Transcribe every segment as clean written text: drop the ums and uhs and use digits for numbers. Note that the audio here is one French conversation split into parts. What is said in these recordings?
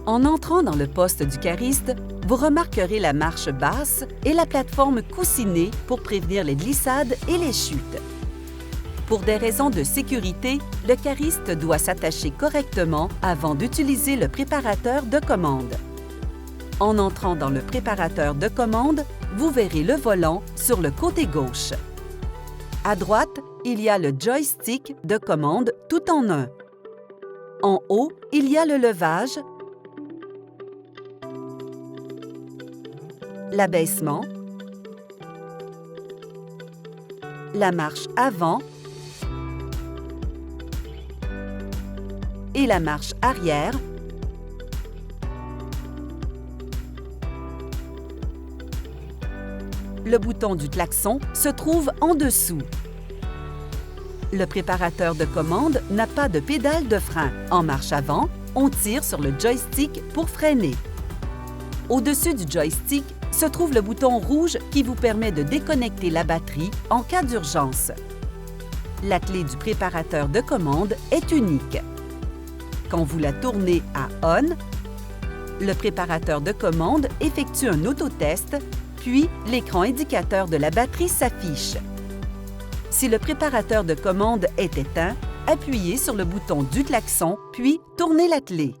En entrant dans le poste du cariste, vous remarquerez la marche basse et la plateforme coussinée pour prévenir les glissades et les chutes. Pour des raisons de sécurité, le cariste doit s'attacher correctement avant d'utiliser le préparateur de commande. En entrant dans le préparateur de commande, vous verrez le volant sur le côté gauche. À droite, il y a le joystick de commande tout en un. En haut, il y a le levage, l'abaissement, la marche avant et la marche arrière. Le bouton du klaxon se trouve en dessous. Le préparateur de commande n'a pas de pédale de frein. En marche avant, on tire sur le joystick pour freiner. Au-dessus du joystick se trouve le bouton rouge qui vous permet de déconnecter la batterie en cas d'urgence. La clé du préparateur de commande est unique. Quand vous la tournez à « On », le préparateur de commande effectue un autotest, puis l'écran indicateur de la batterie s'affiche. Si le préparateur de commande est éteint, appuyez sur le bouton du klaxon, puis tournez la clé.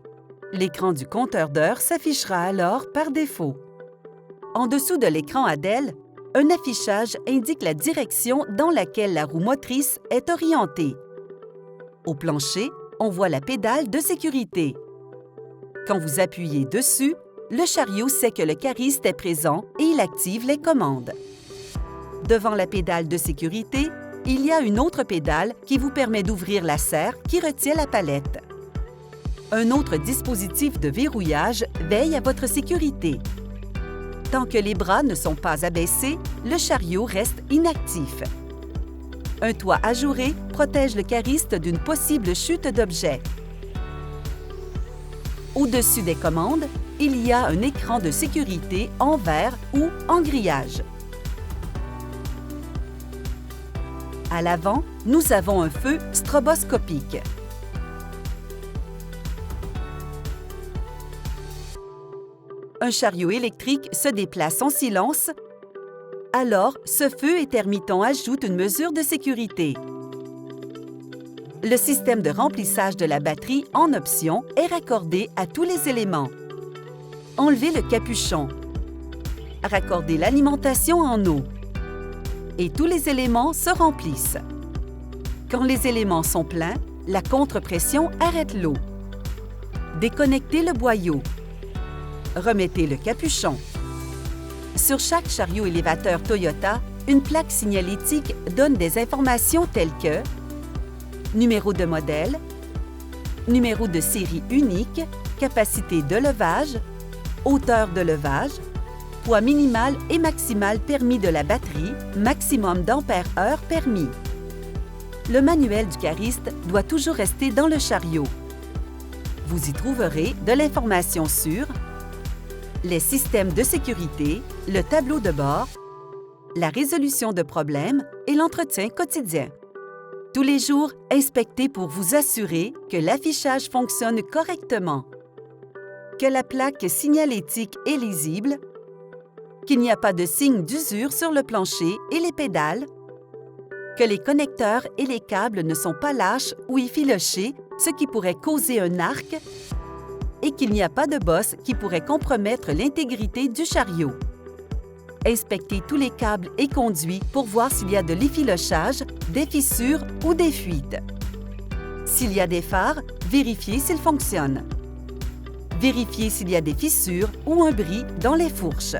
L'écran du compteur d'heures s'affichera alors par défaut. En dessous de l'écran ADEL, un affichage indique la direction dans laquelle la roue motrice est orientée. Au plancher, on voit la pédale de sécurité. Quand vous appuyez dessus, le chariot sait que le cariste est présent et il active les commandes. Devant la pédale de sécurité, il y a une autre pédale qui vous permet d'ouvrir la serre qui retient la palette. Un autre dispositif de verrouillage veille à votre sécurité. Tant que les bras ne sont pas abaissés, le chariot reste inactif. Un toit ajouré protège le cariste d'une possible chute d'objets. Au-dessus des commandes, il y a un écran de sécurité en verre ou en grillage. À l'avant, nous avons un feu stroboscopique. Un chariot électrique se déplace en silence, alors ce feu intermittent ajoute une mesure de sécurité. Le système de remplissage de la batterie en option est raccordé à tous les éléments. Enlevez le capuchon. Raccordez l'alimentation en eau. Et tous les éléments se remplissent. Quand les éléments sont pleins, la contre-pression arrête l'eau. Déconnectez le boyau. Remettez le capuchon. Sur chaque chariot élévateur Toyota, une plaque signalétique donne des informations telles que numéro de modèle, numéro de série unique, capacité de levage, hauteur de levage, poids minimal et maximal permis de la batterie, maximum d'ampères-heure permis. Le manuel du cariste doit toujours rester dans le chariot. Vous y trouverez de l'information sur les systèmes de sécurité, le tableau de bord, la résolution de problèmes et l'entretien quotidien. Tous les jours, inspectez pour vous assurer que l'affichage fonctionne correctement, que la plaque signalétique est lisible, qu'il n'y a pas de signe d'usure sur le plancher et les pédales, que les connecteurs et les câbles ne sont pas lâches ou effilochés, ce qui pourrait causer un arc, et qu'il n'y a pas de bosse qui pourrait compromettre l'intégrité du chariot. Inspectez tous les câbles et conduits pour voir s'il y a de l'effilochage, des fissures ou des fuites. S'il y a des phares, vérifiez s'ils fonctionnent. Vérifiez s'il y a des fissures ou un bris dans les fourches.